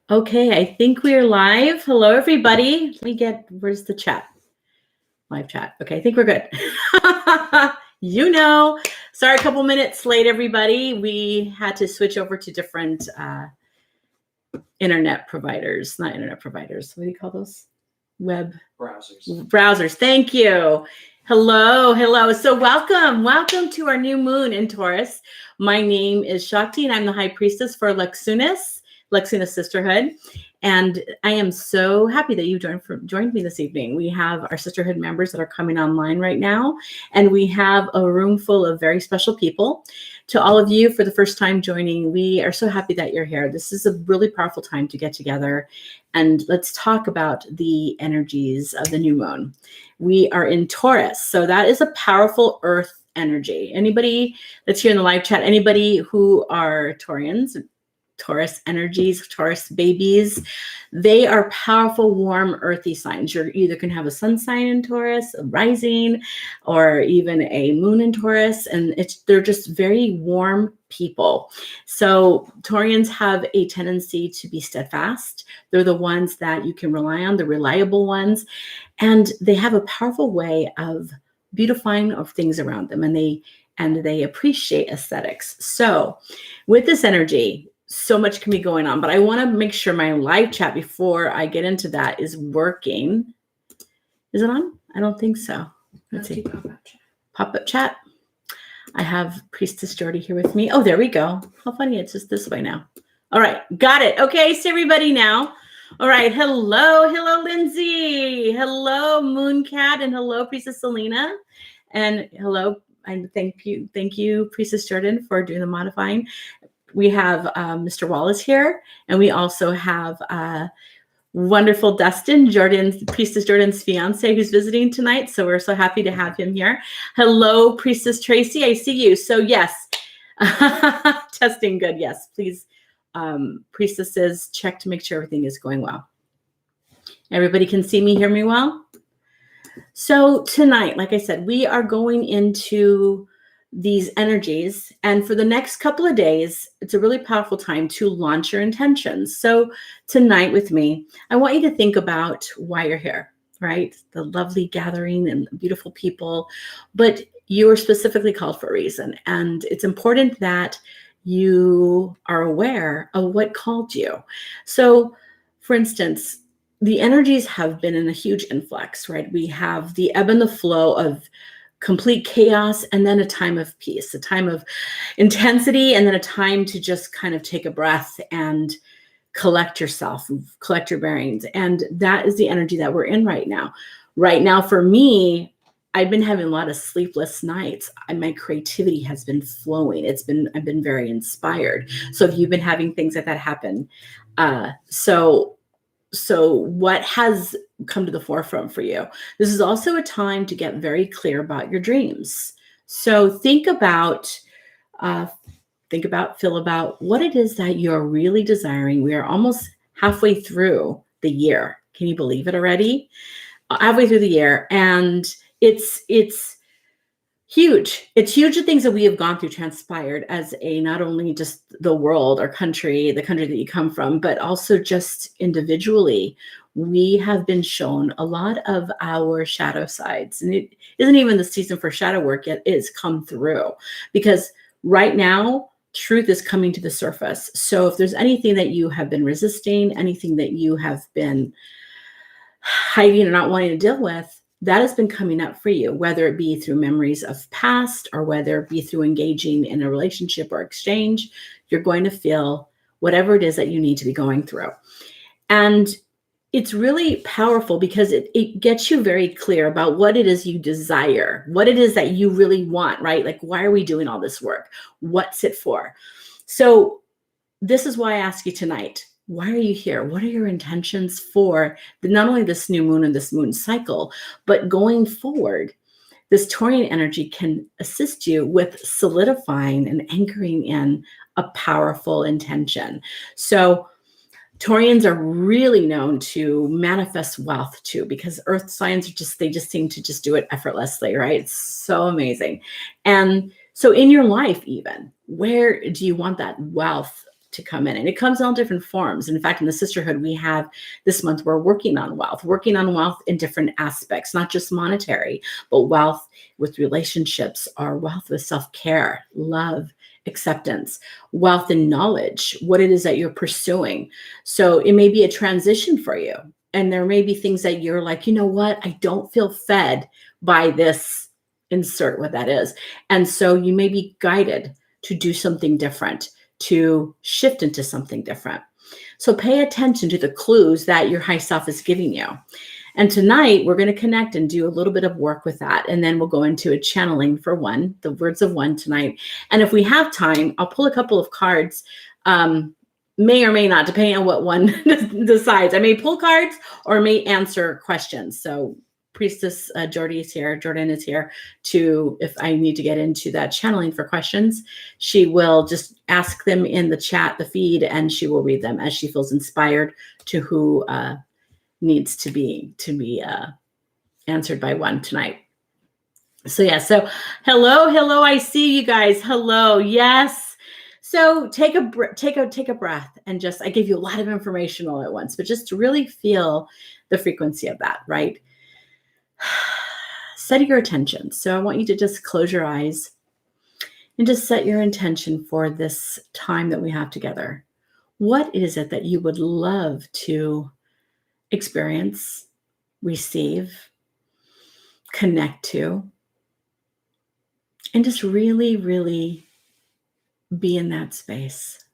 Okay, I think we are live. Hello, everybody. Where's the chat? Live chat. Okay, I think we're good. Sorry, a couple minutes late, everybody. We had to switch over to different internet providers, not internet providers. What do you call those? Web browsers. Thank you. Hello. So welcome to our new moon in Taurus. My name is Shakti, and I'm the High Priestess for Luxunis Sisterhood. And I am so happy that you joined me this evening. We have our sisterhood members that are coming online right now, and we have a room full of very special people. To all of you for the first time joining, we are so happy that you're here. This is a really powerful time to get together, and let's talk about the energies of the new moon. We are in Taurus, so that is a powerful earth energy. Anybody that's here in the live chat, anybody who are Taurians, Taurus energies, Taurus babies, they are powerful, warm, earthy signs. You're either can have a sun sign in Taurus, a rising, or even a moon in Taurus, and they're just very warm people. So Taurians have a tendency to be steadfast. They're the ones that you can rely on, the reliable ones, and they have a powerful way of beautifying of things around them, and they appreciate aesthetics. So with this energy, so much can be going on, but I want to make sure my live chat before I get into that is working. Is it on? I don't think so. Let's see. Pop-up chat. I have Priestess Jordy here with me. Oh, there we go. How funny. It's just this way now. All right. Got it. Okay. See everybody now. All right. Hello, Lindsay. Hello, Mooncat, and hello, Priestess Selena. And hello. And thank you, Priestess Jordan, for doing the modifying. We have Mr. Wallace here, and we also have wonderful Dustin, Priestess Jordan's fiance, who's visiting tonight. So we're so happy to have him here. Hello, Priestess Tracy. I see you. So yes, testing good. Yes, please, priestesses, check to make sure everything is going well. Everybody can see me, hear me well? So tonight, like I said, we are going into these energies, and for the next couple of days, it's a really powerful time to launch your intentions. So tonight with me, I want you to think about why you're here, right? The lovely gathering and beautiful people, but you are specifically called for a reason, and it's important that you are aware of what called you. So for instance, the energies have been in a huge influx, right? We have the ebb and the flow of complete chaos, and then a time of peace, a time of intensity, and then a time to just kind of take a breath and collect yourself, collect your bearings. And that is the energy that we're in right now. Right now, for me, I've been having a lot of sleepless nights. My creativity has been flowing. I've been very inspired. So if you've been having things like that happen, so what has come to the forefront for you? This is also a time to get very clear about your dreams. So feel about what it is that you're really desiring. We are almost halfway through the year. Can you believe it already? Halfway through the year. And it's huge. It's huge, the things that we have gone through transpired as not only just the world or country, the country that you come from, but also just individually. We have been shown a lot of our shadow sides, and it isn't even the season for shadow work yet. It's come through because right now, truth is coming to the surface. So if there's anything that you have been resisting, anything that you have been hiding or not wanting to deal with, that has been coming up for you, whether it be through memories of past or whether it be through engaging in a relationship or exchange. You're going to feel whatever it is that you need to be going through. And it's really powerful because it gets you very clear about what it is you desire, what it is that you really want, right? Like, why are we doing all this work? What's it for? So this is why I ask you tonight, why are you here? What are your intentions for not only this new moon and this moon cycle, but going forward? This Taurian energy can assist you with solidifying and anchoring in a powerful intention. So Taurians are really known to manifest wealth too, because earth signs they just seem to just do it effortlessly, right? It's so amazing. And so in your life, even, where do you want that wealth to come in. And it comes in all different forms. In fact, in the sisterhood, we have this month, we're working on wealth in different aspects, not just monetary, but wealth with relationships, or wealth with self-care, love, acceptance, wealth in knowledge, what it is that you're pursuing. So it may be a transition for you. And there may be things that you're like, you know what, I don't feel fed by this, insert what that is. And so you may be guided to do something different, to shift into something different. So pay attention to the clues that your high self is giving you. And tonight we're going to connect and do a little bit of work with that. And then we'll go into a channeling for one, the words of one tonight. And if we have time, I'll pull a couple of cards, may or may not, depending on what one decides. I may pull cards or may answer questions. So Priestess Jordan is here to, if I need to get into that channeling for questions, she will just ask them in the chat, the feed, and she will read them as she feels inspired to who needs to be answered by one tonight. So yeah, so hello, I see you guys. Hello, yes. So take a breath, and just, I gave you a lot of information all at once, but just to really feel the frequency of that, right? Set your attention. So I want you to just close your eyes and just set your intention for this time that we have together. What is it that you would love to experience, receive, connect to, and just really, really be in that space?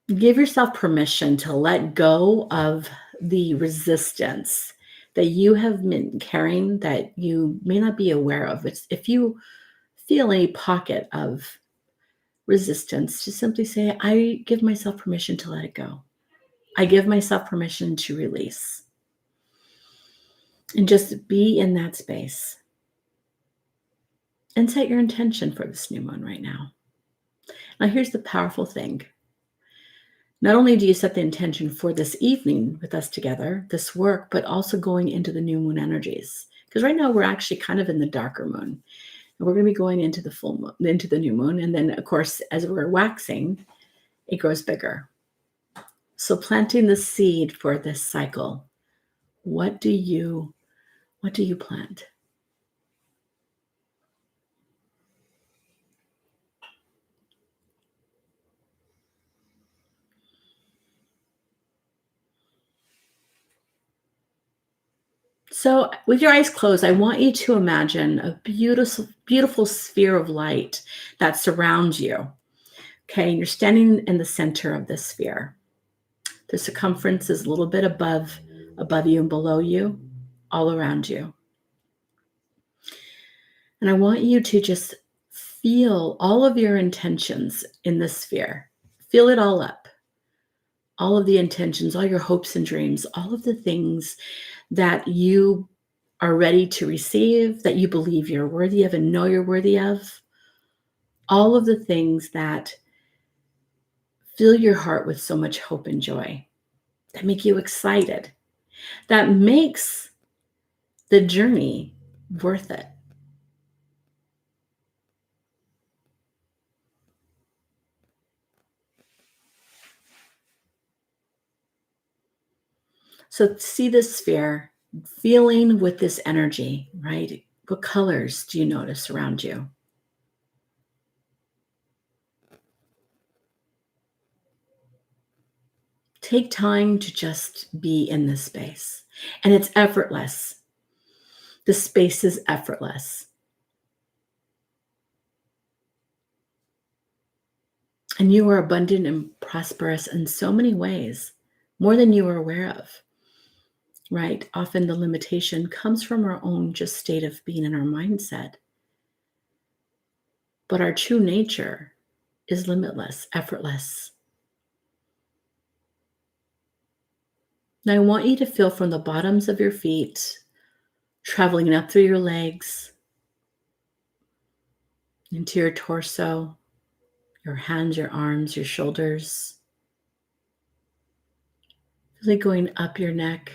Give yourself permission to let go of the resistance that you have been carrying that you may not be aware of. If you feel a pocket of resistance, just simply say, I give myself permission to let it go. I give myself permission to release. And just be in that space. And set your intention for this new moon right now. Now, here's the powerful thing. Not only do you set the intention for this evening with us together, this work, but also going into the new moon energies. Because right now we're actually kind of in the darker moon. And we're going to be going into the full moon, into the new moon. And then, of course, as we're waxing, it grows bigger. So planting the seed for this cycle, what do you plant? So with your eyes closed, I want you to imagine a beautiful, beautiful sphere of light that surrounds you. Okay, and you're standing in the center of this sphere. The circumference is a little bit above you and below you, all around you. And I want you to just feel all of your intentions in this sphere. Feel it all up. All of the intentions, all your hopes and dreams, all of the things that you are ready to receive, that you believe you're worthy of and know you're worthy of. All of the things that fill your heart with so much hope and joy, that make you excited, that makes the journey worth it. So see this sphere, feeling with this energy, right? What colors do you notice around you? Take time to just be in this space. And it's effortless. The space is effortless. And you are abundant and prosperous in so many ways, more than you are aware of, right? Often the limitation comes from our own just state of being in our mindset. But our true nature is limitless, effortless. Now I want you to feel from the bottoms of your feet, traveling up through your legs, into your torso, your hands, your arms, your shoulders, really going up your neck,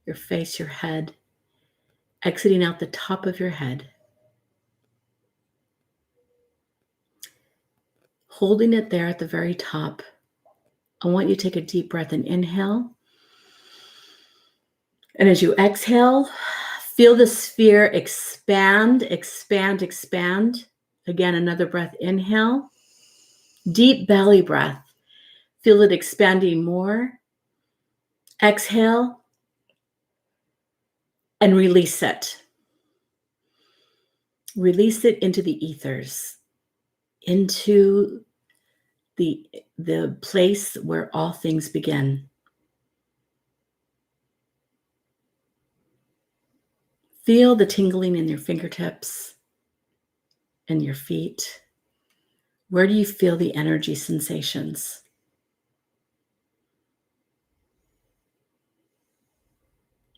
your face, your head, exiting out the top of your head. holding it there at the very top. I want you to take a deep breath and inhale. And as you exhale, feel the sphere expand, expand, expand. Again, another breath, inhale. Deep belly breath. Feel it expanding more. Exhale and release it. Release it into the ethers, into the place where all things begin. Feel the tingling in your fingertips and your feet. Where do you feel the energy sensations?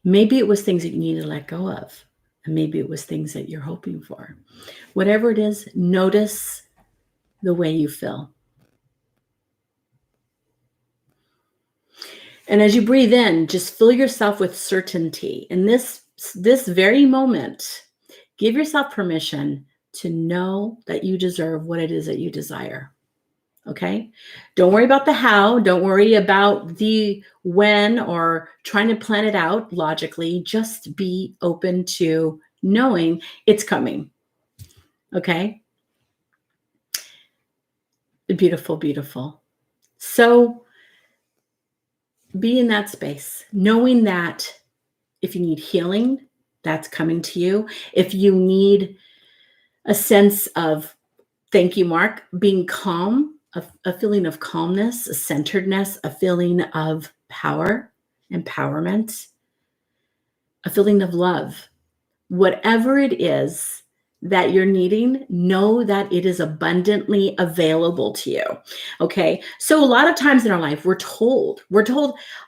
Maybe it was things that you need to let go of, and maybe it was things that you're hoping for. Whatever it is, notice the way you feel. And as you breathe in, just fill yourself with certainty. In this very moment, give yourself permission to know that you deserve what it is that you desire. Okay? Don't worry about the how. Don't worry about the when or trying to plan it out logically. Just be open to knowing it's coming. Okay? Beautiful, beautiful. So be in that space, knowing that if you need healing, that's coming to you. If you need a sense of, thank you, Mark, being calm, a feeling of calmness, a centeredness, a feeling of power, empowerment, a feeling of love. Whatever it is that you're needing, know that it is abundantly available to you. Okay. So a lot of times in our life, we're told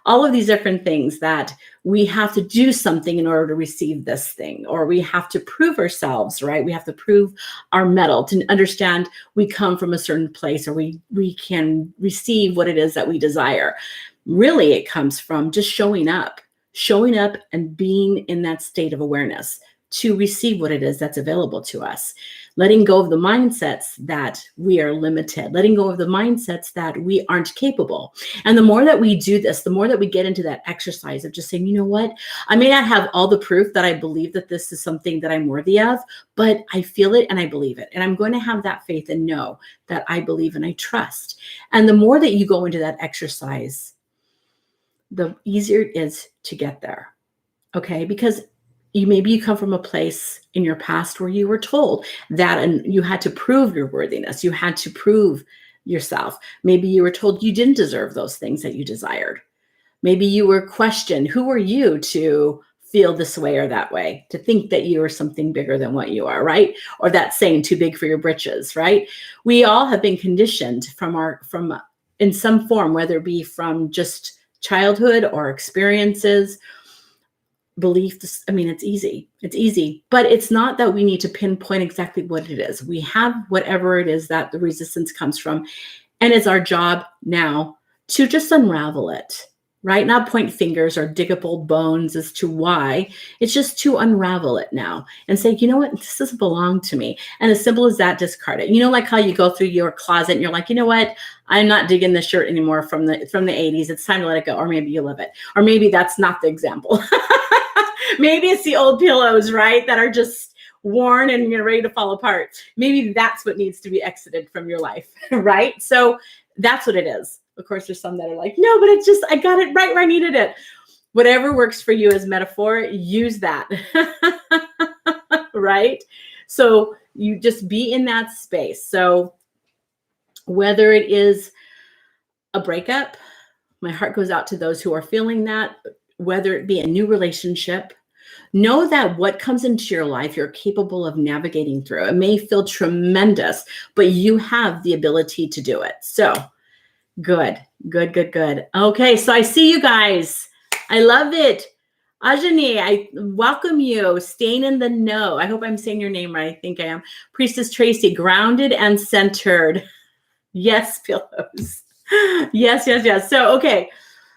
all of these different things, that we have to do something in order to receive this thing, or we have to prove ourselves, right? We have to prove our mettle to understand we come from a certain place, or we can receive what it is that we desire. Really, it comes from just showing up and being in that state of awareness to receive what it is that's available to us. Letting go of the mindsets that we are limited, letting go of the mindsets that we aren't capable. And the more that we do this, the more that we get into that exercise of just saying, you know what, I may not have all the proof that I believe that this is something that I'm worthy of, but I feel it and I believe it. And I'm going to have that faith and know that I believe and I trust. And the more that you go into that exercise, the easier it is to get there. Okay? Because maybe you come from a place in your past where you were told that, and you had to prove your worthiness. You had to prove yourself. Maybe you were told you didn't deserve those things that you desired. Maybe you were questioned. Who are you to feel this way or that way? To think that you are something bigger than what you are, right? Or that saying, too big for your britches, right? We all have been conditioned from in some form, whether it be from just childhood or experiences, beliefs. I mean, it's easy, but it's not that we need to pinpoint exactly what it is. We have whatever it is that the resistance comes from. And it's our job now to just unravel it, right? Not point fingers or dig up old bones as to why. It's just to unravel it now and say, you know what, this doesn't belong to me. And as simple as that, discard it. You know, like how you go through your closet and you're like, you know what, I'm not digging this shirt anymore from the 80s. It's time to let it go. Or maybe you love it. Or maybe that's not the example. Maybe it's the old pillows, right, that are just worn and you're ready to fall apart. Maybe that's what needs to be exited from your life, right? So that's what it is. Of course, there's some that are like, no, but it's just, I got it right where I needed it. Whatever works for you as metaphor, use that, right? So you just be in that space. So whether it is a breakup, my heart goes out to those who are feeling that, whether it be a new relationship, know that what comes into your life, you're capable of navigating through. It may feel tremendous, but you have the ability to do it. So good. Okay, so I see you guys. I love it. Ajani, I welcome you. Staying in the know. I hope I'm saying your name right. I think I am. Priestess Tracy, grounded and centered. Yes, pillows. Yes. So, okay.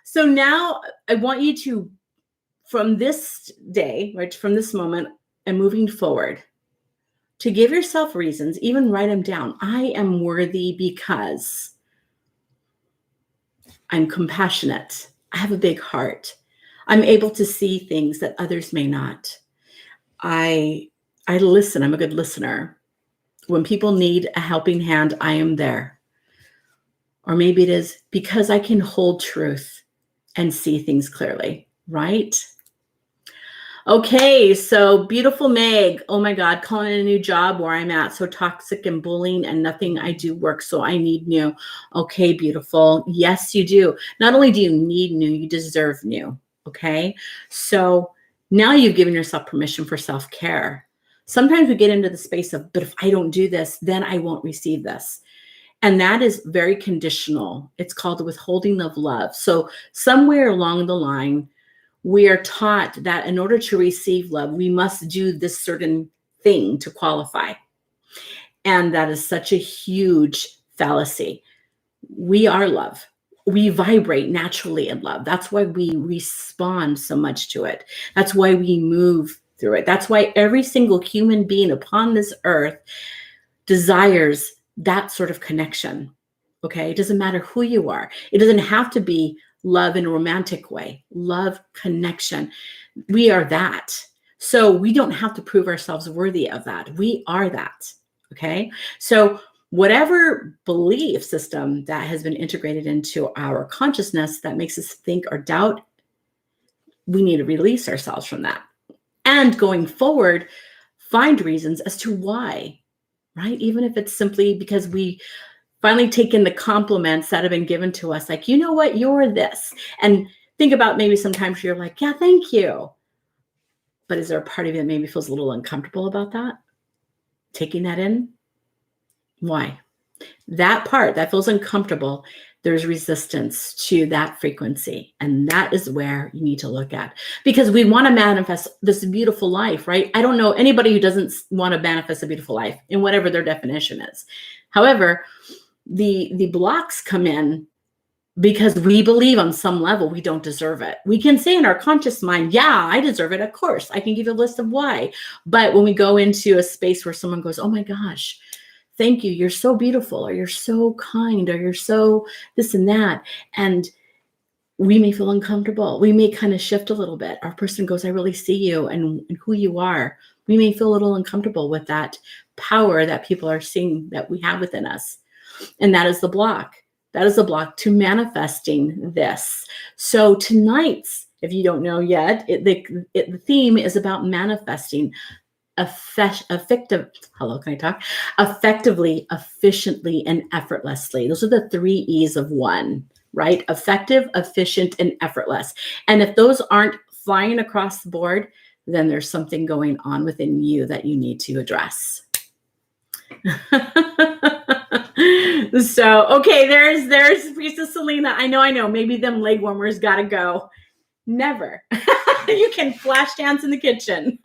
So now I want you to, from this day, right, from this moment and moving forward, to give yourself reasons, even write them down. I am worthy because I'm compassionate. I have a big heart. I'm able to see things that others may not. I listen. I'm a good listener. When people need a helping hand, I am there. Or maybe it is because I can hold truth and see things clearly, right? Okay, so beautiful Meg. Oh my God, calling in a new job where I'm at. So toxic and bullying and nothing I do works. So I need new. Okay, beautiful. Yes, you do. Not only do you need new, you deserve new. Okay, so now you've given yourself permission for self-care. Sometimes we get into the space of, but if I don't do this, then I won't receive this. And that is very conditional. It's called the withholding of love. So somewhere along the line, we are taught that in order to receive love, we must do this certain thing to qualify. And that is such a huge fallacy. We are love. We vibrate naturally in love. That's why we respond so much to it. That's why we move through it. That's why every single human being upon this earth desires that sort of connection. Okay? It doesn't matter who you are. It doesn't have to be love in a romantic way. Love, connection. We are that. So we don't have to prove ourselves worthy of that. We are that. Okay? So whatever belief system that has been integrated into our consciousness that makes us think or doubt, we need to release ourselves from that. And going forward, find reasons as to why, right? Even if it's simply because we finally taken the compliments that have been given to us, like, you know what, you're this. And think about maybe sometimes you're like, yeah, thank you. But is there a part of you that maybe feels a little uncomfortable about that? Taking that in? Why? That part that feels uncomfortable, there's resistance to that frequency. And that is where you need to look at, because we want to manifest this beautiful life, right? I don't know anybody who doesn't want to manifest a beautiful life in whatever their definition is. However, the blocks come in because we believe on some level we don't deserve it. We can say in our conscious mind, yeah, I deserve it. Of course, I can give you a list of why. But when we go into a space where someone goes, oh my gosh, thank you, you're so beautiful, or you're so kind, or you're so this and that, and we may feel uncomfortable. We may kind of shift a little bit. Our person goes, I really see you and who you are. We may feel a little uncomfortable with that power that people are seeing that we have within us. And that is the block. That is the block to manifesting this. So tonight's, if you don't know yet, the theme is about manifesting effectively, efficiently, and effortlessly. Those are the 3 E's of one, right? Effective, efficient, and effortless. And if those aren't flying across the board, then there's something going on within you that you need to address. So, okay, there's Priestess Selena. I know. Maybe them leg warmers gotta go. Never. You can flash dance in the kitchen.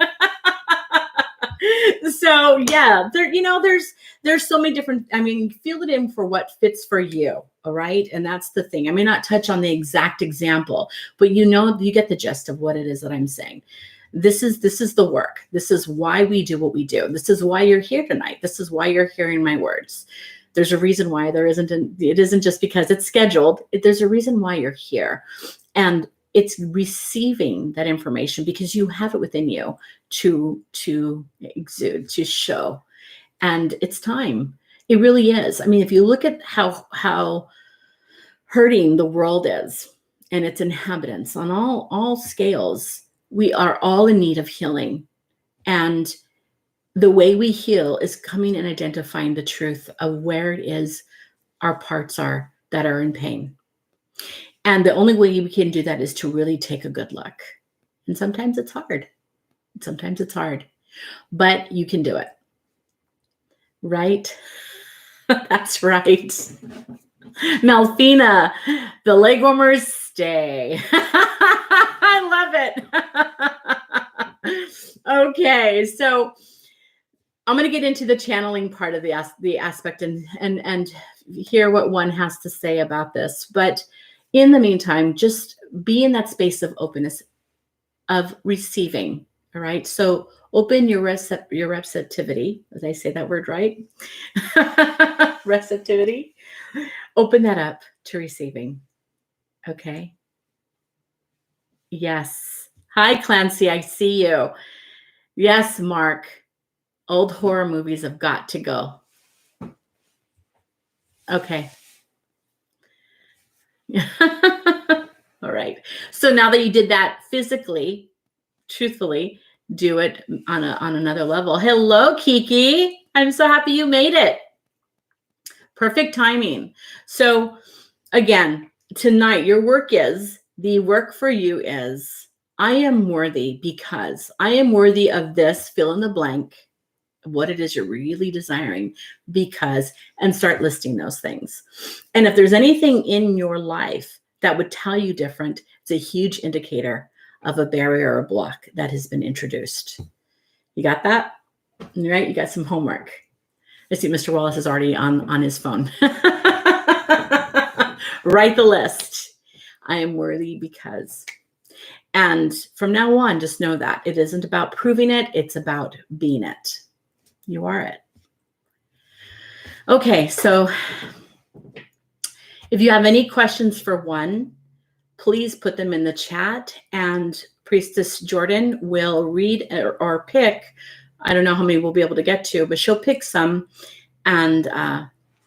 So yeah, there's so many different, feel it in for what fits for you. All right. And that's the thing. I may not touch on the exact example, but you get the gist of what it is that I'm saying. This is the work. This is why we do what we do. This is why you're here tonight. This is why you're hearing my words. There's a reason why it isn't just because it's scheduled. There's a reason why you're here. And it's receiving that information because you have it within you to exude, to show. And it's time. It really is. If you look at how hurting the world is and its inhabitants on all scales, we are all in need of healing. And the way we heal is coming and identifying the truth of where it is our parts are that are in pain. And the only way we can do that is to really take a good look. And sometimes it's hard. But you can do it. Right? That's right. Melfina, the leg warmers stay. I love it. Okay, so I'm going to get into the channeling part of the aspect and hear what one has to say about this. But in the meantime, just be in that space of openness, of receiving. All right. So Open your receptivity. Did I say that word right? Receptivity. Open that up to receiving. Okay. Yes. Hi, Clancy. I see you. Yes, Mark. Old horror movies have got to go. Okay. All right. So now that you did that physically, truthfully, do it on another level. Hello, Kiki. I'm so happy you made it. Perfect timing. So again, tonight, the work for you is, I am worthy because I am worthy of this, fill in the blank, what it is you're really desiring, because, and start listing those things. And if there's anything in your life that would tell you different, it's a huge indicator of a barrier or block that has been introduced. You got that? Right? You got some homework. I see Mr. Wallace is already on his phone. Write the list. I am worthy because. And from now on, just know that it isn't about proving it. It's about being it. You are it. Okay, so if you have any questions for one, please put them in the chat, and Priestess Jordan will read or pick. I don't know how many we'll be able to get to, but she'll pick some and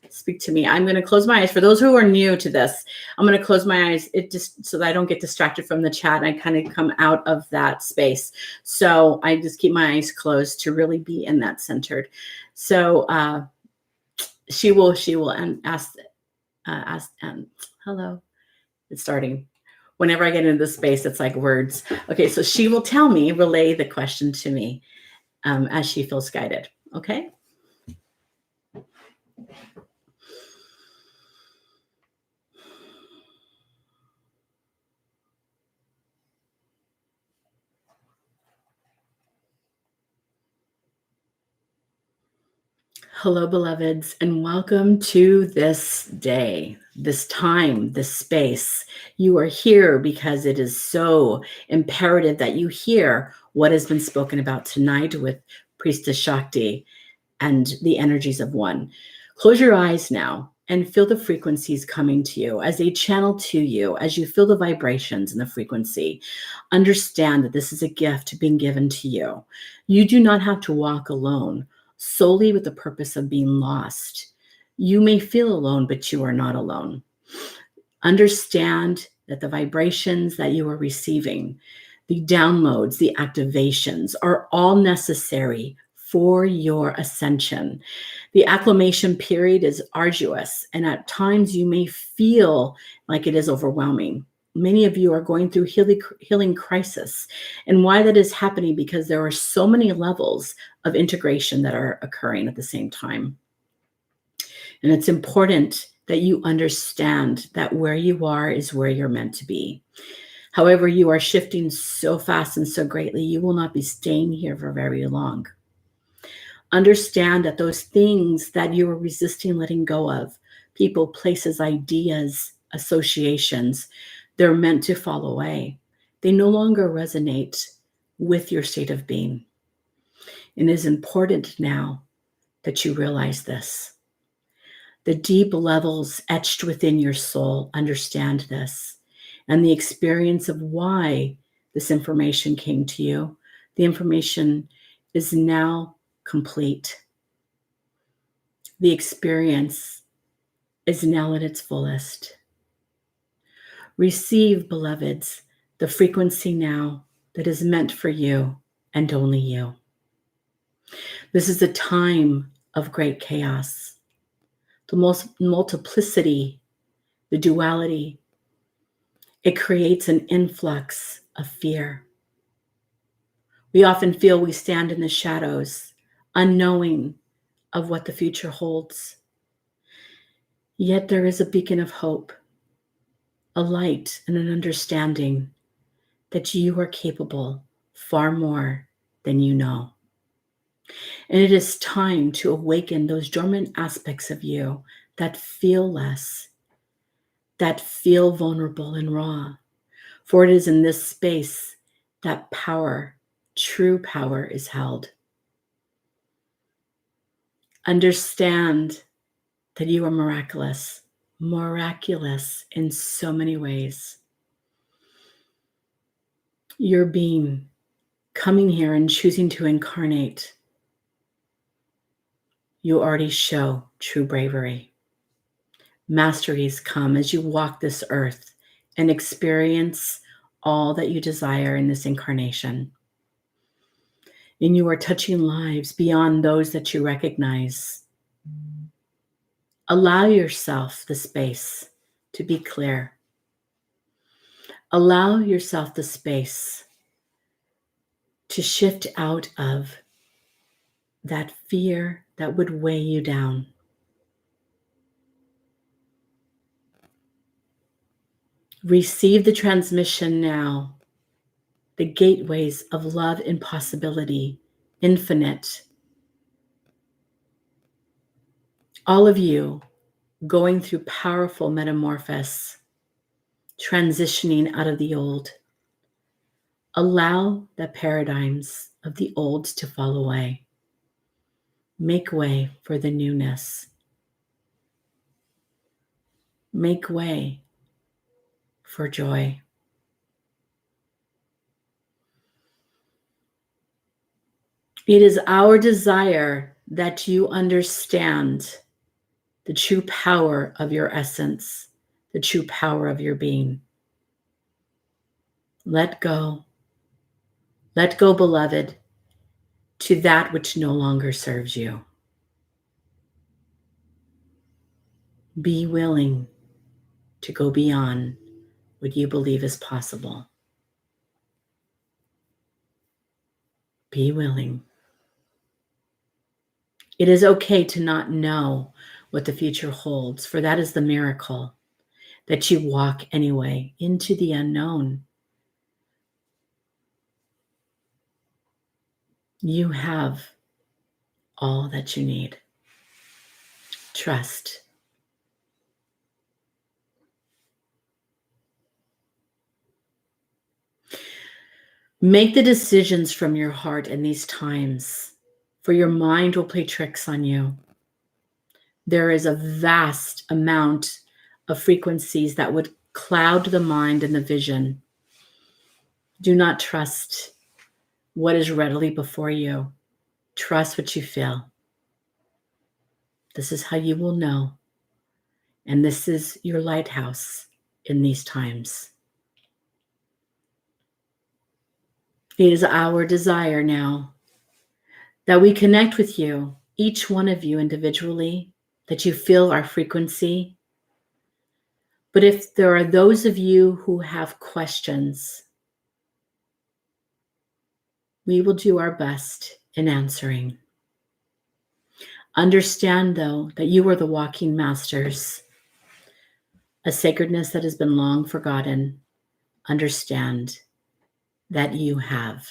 speak to me. I'm going to close my eyes. For those who are new to this, I'm going to close my eyes so that I don't get distracted from the chat. I kind of come out of that space. So I just keep my eyes closed to really be in that centered. So she will ask, hello, it's starting. Whenever I get into this space, it's like words. Okay, so she will relay the question to me as she feels guided. Okay. Hello, beloveds, and welcome to this day, this time, this space. You are here because it is so imperative that you hear what has been spoken about tonight with Priestess Shakti and the energies of one. Close your eyes now and feel the frequencies coming to you as they channel to you, as you feel the vibrations and the frequency. Understand that this is a gift being given to you. You do not have to walk alone solely with the purpose of being lost. You may feel alone, but you are not alone. Understand that the vibrations that you are receiving, the downloads, the activations are all necessary for your ascension. The acclimation period is arduous, and at times you may feel like it is overwhelming. Many of you are going through healing crisis. And why that is happening, because there are so many levels of integration that are occurring at the same time. And it's important that you understand that where you are is where you're meant to be. However, you are shifting so fast and so greatly, you will not be staying here for very long. Understand that those things that you are resisting letting go of, people, places, ideas, associations, they're meant to fall away. They no longer resonate with your state of being. And it is important now that you realize this. The deep levels etched within your soul understand this. And the experience of why this information came to you, the information is now complete. The experience is now at its fullest. Receive, beloveds, the frequency now that is meant for you and only you. This is a time of great chaos. The multiplicity, the duality, it creates an influx of fear. We often feel we stand in the shadows, unknowing of what the future holds. Yet there is a beacon of hope, a light and an understanding that you are capable far more than you know. And it is time to awaken those dormant aspects of you that feel less, that feel vulnerable and raw. For it is in this space that power true power is held. Understand that you are miraculous in so many ways. Your being coming here and choosing to incarnate, you already show true bravery. Masteries come as you walk this earth and experience all that you desire in this incarnation. And you are touching lives beyond those that you recognize. Allow yourself the space to be clear. Allow yourself the space to shift out of that fear that would weigh you down. Receive the transmission now, the gateways of love and possibility, infinite. All of you going through powerful metamorphosis, transitioning out of the old. Allow the paradigms of the old to fall away. Make way for the newness. Make way for joy. It is our desire that you understand the true power of your essence, the true power of your being. Let go. Let go, beloved, to that which no longer serves you. Be willing to go beyond what you believe is possible. Be willing. It is okay to not know what the future holds, for that is the miracle, that you walk anyway into the unknown. You have all that you need. Trust. Make the decisions from your heart in these times, for your mind will play tricks on you. There is a vast amount of frequencies that would cloud the mind and the vision. Do not trust what is readily before you. Trust what you feel. This is how you will know. And this is your lighthouse in these times. It is our desire now that we connect with you, each one of you individually, that you feel our frequency. But if there are those of you who have questions, we will do our best in answering. Understand, though, that you are the walking masters, a sacredness that has been long forgotten. Understand that you have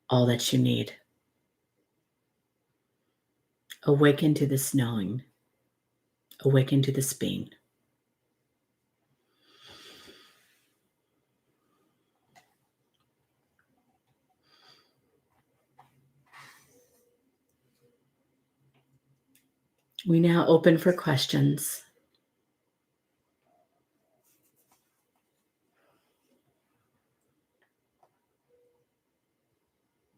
all that you need. Awaken to this knowing. Awaken to this being. We now open for questions.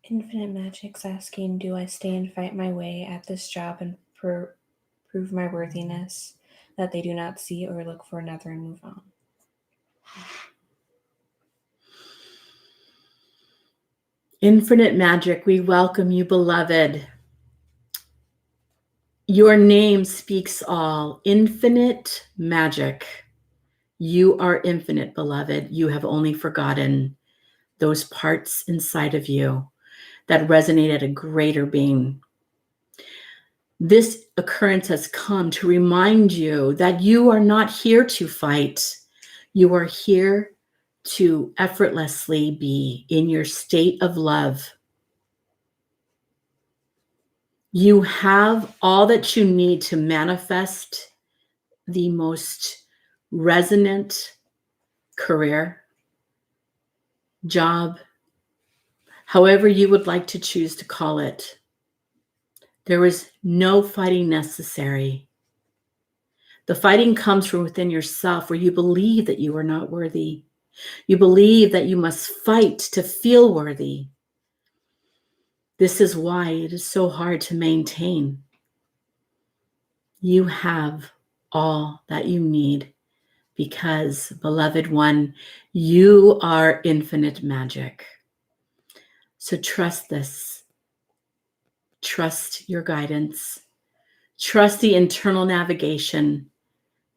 Infinite Magic's asking, do I stay and fight my way at this job and prove my worthiness that they do not see, or look for another and move on? Infinite Magick, we welcome you, beloved. Your name speaks all. Infinite Magick. You are infinite, beloved. You have only forgotten those parts inside of you that resonate at a greater being. This occurrence has come to remind you that you are not here to fight. You are here to effortlessly be in your state of love. You have all that you need to manifest the most resonant career, job, however you would like to choose to call it. There is no fighting necessary. The fighting comes from within yourself, where you believe that you are not worthy. You believe that you must fight to feel worthy. This is why it is so hard to maintain. You have all that you need because, beloved one, you are infinite magic. So trust this. Trust your guidance. Trust the internal navigation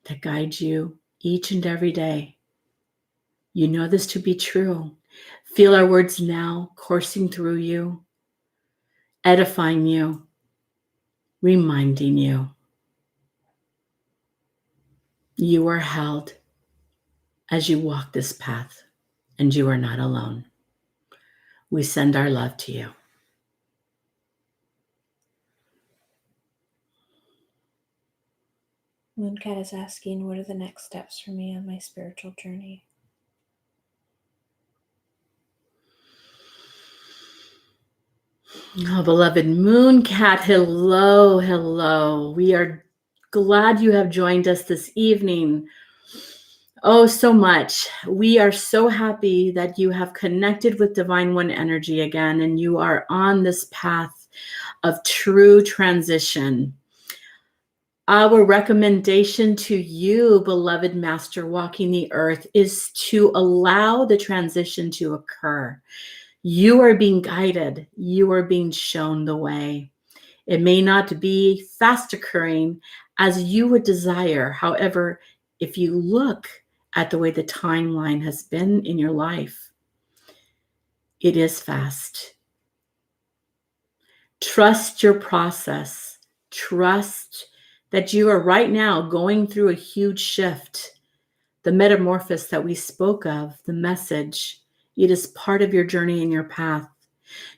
that guides you each and every day. You know this to be true. Feel our words now coursing through you, edifying you, reminding you. You are held as you walk this path, and you are not alone. We send our love to you. Mooncat is asking, what are the next steps for me on my spiritual journey? Oh, beloved Mooncat, hello, hello. We are glad you have joined us this evening. Oh, so much. We are so happy that you have connected with Divine One energy again, and you are on this path of true transition. Our recommendation to you, beloved Master walking the earth, is to allow the transition to occur. You are being guided. You are being shown the way. It may not be fast occurring as you would desire. However, if you look at the way the timeline has been in your life, it is fast. Trust your process. Trust that you are right now going through a huge shift. The metamorphosis that we spoke of, the message, it is part of your journey and your path.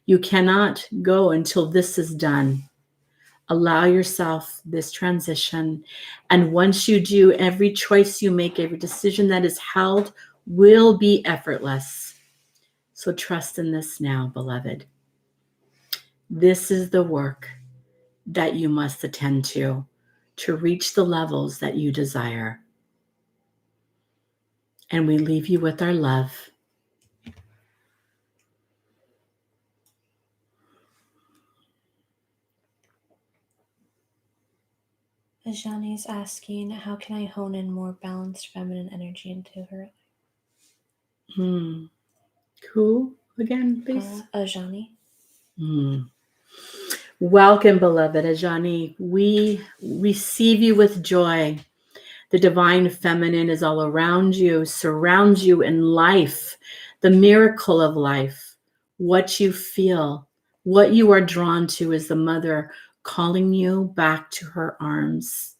You cannot go until this is done. Allow yourself this transition. And once you do, every choice you make, every decision that is held will be effortless. So trust in this now, beloved. This is the work that you must attend to reach the levels that you desire. And we leave you with our love. Ajani is asking, how can I hone in more balanced feminine energy into her life? Who again, please? Ajani. Welcome, beloved Ajani. We receive you with joy. The divine feminine is all around you, surrounds you in life, the miracle of life, what you feel, what you are drawn to is the mother calling you back to her arms.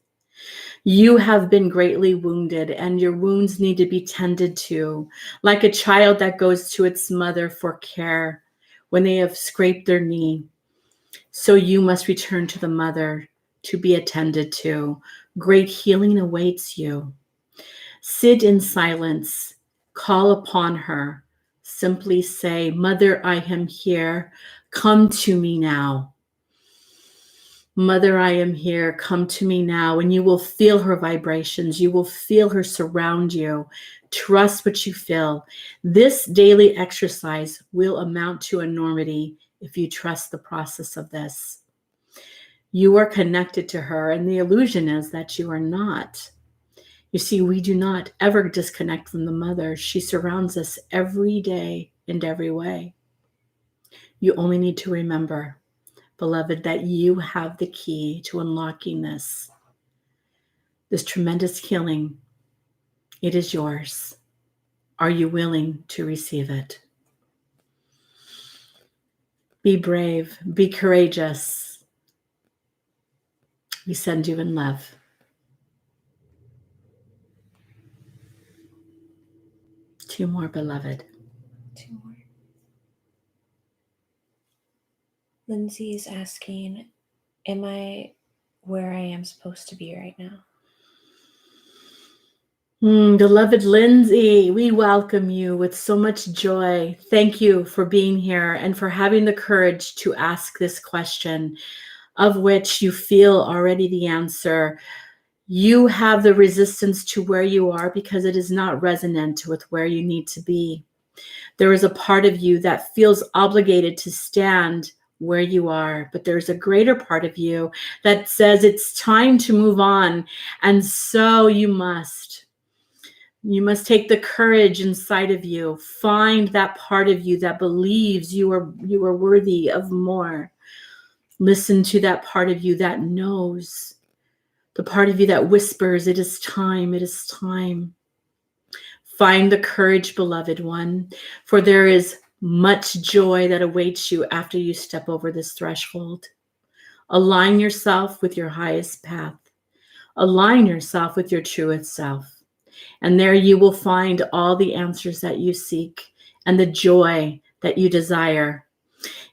You have been greatly wounded, and your wounds need to be tended to, like a child that goes to its mother for care when they have scraped their knee. So you must return to the mother to be attended to. Great healing awaits you. Sit in silence. Call upon her. Simply say, Mother, I am here. Come to me now. Mother, I am here. Come to me now. And you will feel her vibrations. You will feel her surround you. Trust what you feel. This daily exercise will amount to enormity if you trust the process of this. You are connected to her, and the illusion is that you are not. You see, we do not ever disconnect from the mother. She surrounds us every day in every way. You only need to remember, beloved, that you have the key to unlocking this tremendous healing. It is yours. Are you willing to receive it? Be brave. Be courageous. We send you in love. Two more, beloved. Two more. Lindsay is asking, am I where I am supposed to be right now? Beloved Lindsay, we welcome you with so much joy. Thank you for being here and for having the courage to ask this question, of which you feel already the answer. You have the resistance to where you are because it is not resonant with where you need to be. There is a part of you that feels obligated to stand where you are, but there's a greater part of you that says it's time to move on, and so you must. You must take the courage inside of you. Find that part of you that believes you are worthy of more. Listen to that part of you that knows. The part of you that whispers, it is time, it is time. Find the courage, beloved one, for there is much joy that awaits you after you step over this threshold. Align yourself with your highest path. Align yourself with your truest self. And there you will find all the answers that you seek and the joy that you desire.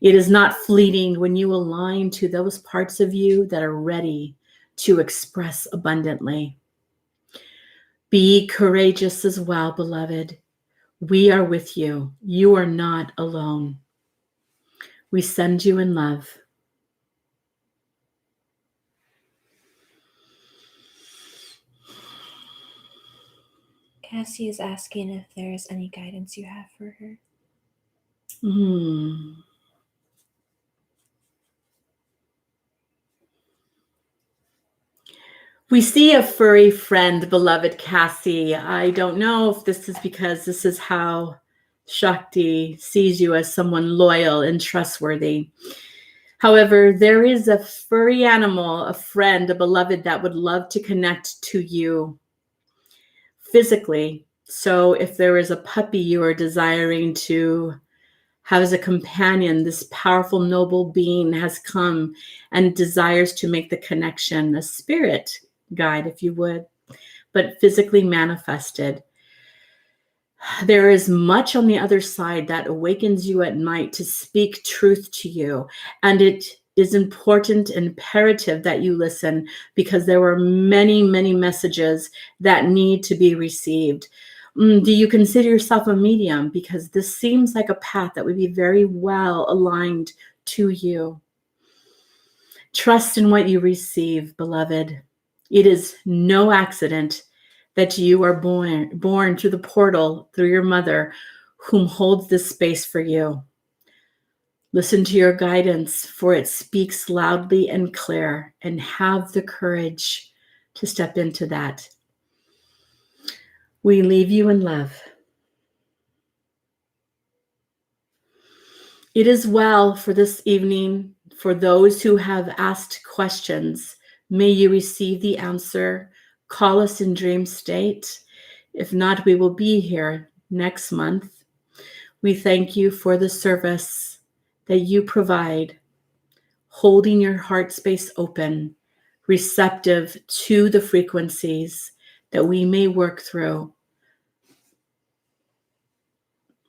It is not fleeting when you align to those parts of you that are ready to express abundantly. Be courageous as well, beloved. We are with you. You are not alone. We send you in love. Cassie is asking if there is any guidance you have for her. We see a furry friend, beloved Cassie. I don't know if this is because this is how Shakti sees you, as someone loyal and trustworthy. However, there is a furry animal, a friend, a beloved that would love to connect to you physically. So if there is a puppy you are desiring to have as a companion, this powerful, noble being has come and desires to make the connection, a spirit guide, if you would, but physically manifested. There is much on the other side that awakens you at night to speak truth to you. And it is important, imperative that you listen, because there are many, many messages that need to be received. Do you consider yourself a medium? Because this seems like a path that would be very well aligned to you. Trust in what you receive, beloved. It is no accident that you are born through the portal through your mother, whom holds this space for you. Listen to your guidance, for it speaks loudly and clear, and have the courage to step into that. We leave you in love. It is well for this evening. For those who have asked questions, may you receive the answer. Call us in dream state. If not, we will be here next month. We thank you for the service that you provide, holding your heart space open, receptive to the frequencies that we may work through.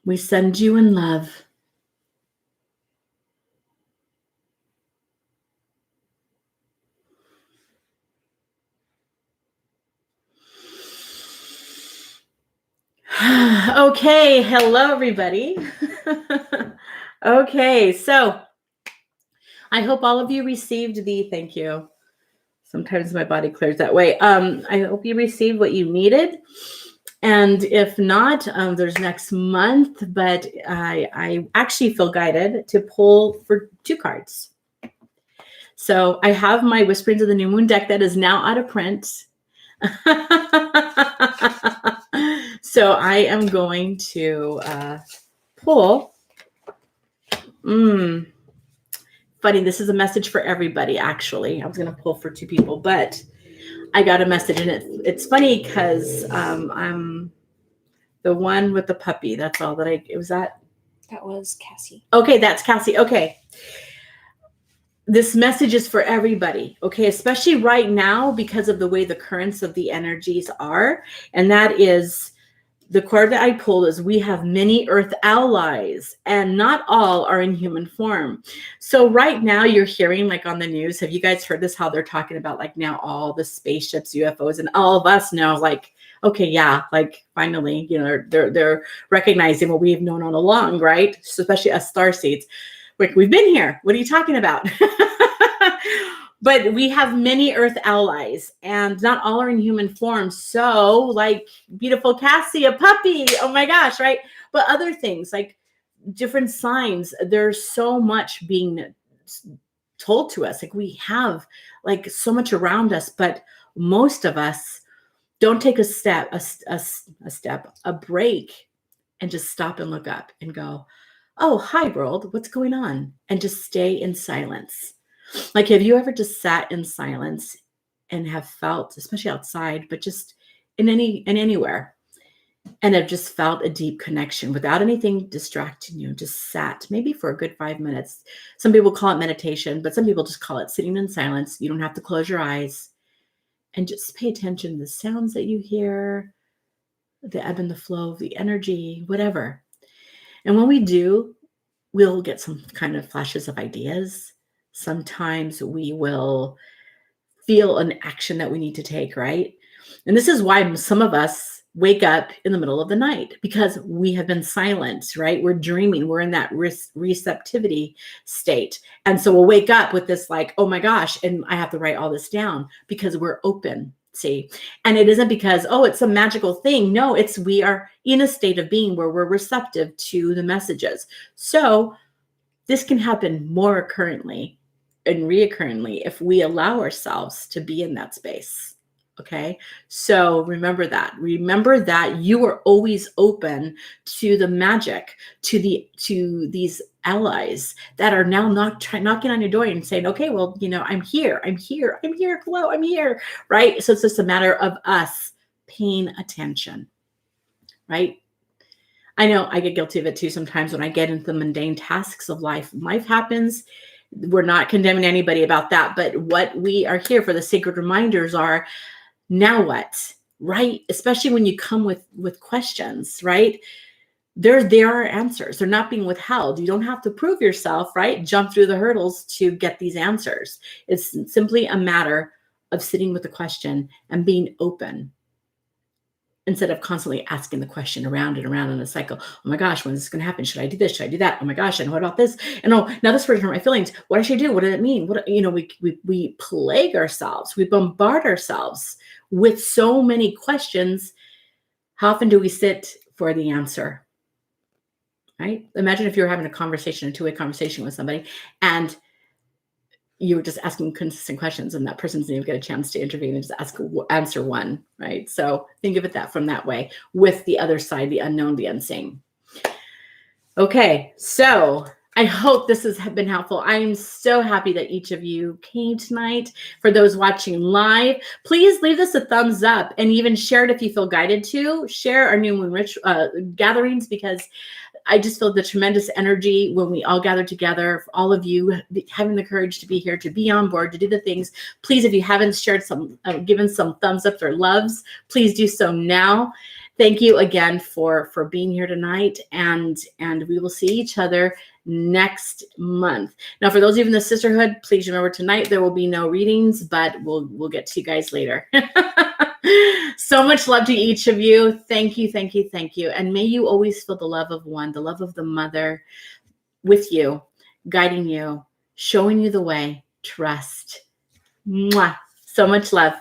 We send you in love. Okay, hello everybody. Okay, so I hope all of you received the thank you. Sometimes my body clears that way. I hope you received what you needed. And if not, there's next month, but I actually feel guided to pull for 2 cards. So I have my Whisperings of the New Moon deck that is now out of print. So I am going to pull. Funny, this is a message for everybody, actually. I was going to pull for 2 people, but I got a message, and it's funny because I'm the one with the puppy. That's all that it was that? That was Cassie. Okay, that's Cassie. Okay. This message is for everybody, okay, especially right now because of the way the currents of the energies are. And that is the card that I pulled is we have many earth allies, and not all are in human form. So right now you're hearing, like on the news, have you guys heard this, how they're talking about like now all the spaceships, UFOs, and all of us know like, okay, yeah, like finally, they're recognizing what we've known all along, right? So especially us star seeds. Like, we've been here. What are you talking about? But we have many Earth allies, and not all are in human form. So, like beautiful Cassie, a puppy. Oh my gosh, right? But other things like different signs. There's so much being told to us. Like, we have like so much around us, but most of us don't take a break, and just stop and look up and go, oh, hi world, what's going on? And just stay in silence. Like, have you ever just sat in silence and have felt, especially outside, but just anywhere, and have just felt a deep connection without anything distracting you? Just sat maybe for a good 5 minutes. Some people call it meditation, but some people just call it sitting in silence. You don't have to close your eyes, and just pay attention to the sounds that you hear, the ebb and the flow of the energy, whatever. And when we do, we'll get some kind of flashes of ideas. Sometimes we will feel an action that we need to take, right? And this is why some of us wake up in the middle of the night, because we have been silent, right? We're dreaming. We're in that receptivity state. And so we'll wake up with this like, oh my gosh, and I have to write all this down because we're open. See, and it isn't because, oh, it's a magical thing. No, it's we are in a state of being where we're receptive to the messages. So this can happen more currently and reoccurrently if we allow ourselves to be in that space. Okay. So remember that you are always open to the magic, to these allies that are now knocking on your door and saying, okay, well, I'm here. Hello, I'm here. Right. So it's just a matter of us paying attention. Right. I know I get guilty of it too sometimes when I get into the mundane tasks of life. Life happens. We're not condemning anybody about that. But what we are here for, the sacred reminders are, now what, right? Especially when you come with questions, right? There are answers. They're not being withheld. You don't have to prove yourself, right? Jump through the hurdles to get these answers. It's simply a matter of sitting with the question and being open, instead of constantly asking the question around and around in a cycle. Oh my gosh, when is this going to happen? Should I do this? Should I do that? Oh my gosh, and what about this? And oh, now this person hurt my feelings. What should I do? What does it mean? We plague ourselves. We bombard ourselves with so many questions. How often do we sit for the answer? Right? Imagine if you were having a two-way conversation with somebody, and you were just asking consistent questions, and that person doesn't even get a chance to intervene and just answer one, right? So think of it from that way, with the other side, the unknown, the unseen. Okay, so I hope this has been helpful. I am so happy that each of you came tonight. For those watching live, please leave us a thumbs up, and even share it if you feel guided to. Share our new moon gatherings, because I just feel the tremendous energy when we all gather together. For all of you having the courage to be here, to be on board, to do the things. Please, if you haven't shared given some thumbs up or loves, please do so now. Thank you again for being here tonight, and we will see each other next month. Now, for those of you in the sisterhood, please remember tonight there will be no readings, but we'll get to you guys later. So much love to each of you. Thank you, thank you, thank you. And may you always feel the love of one, the love of the mother with you, guiding you, showing you the way. Trust. Mwah. So much love.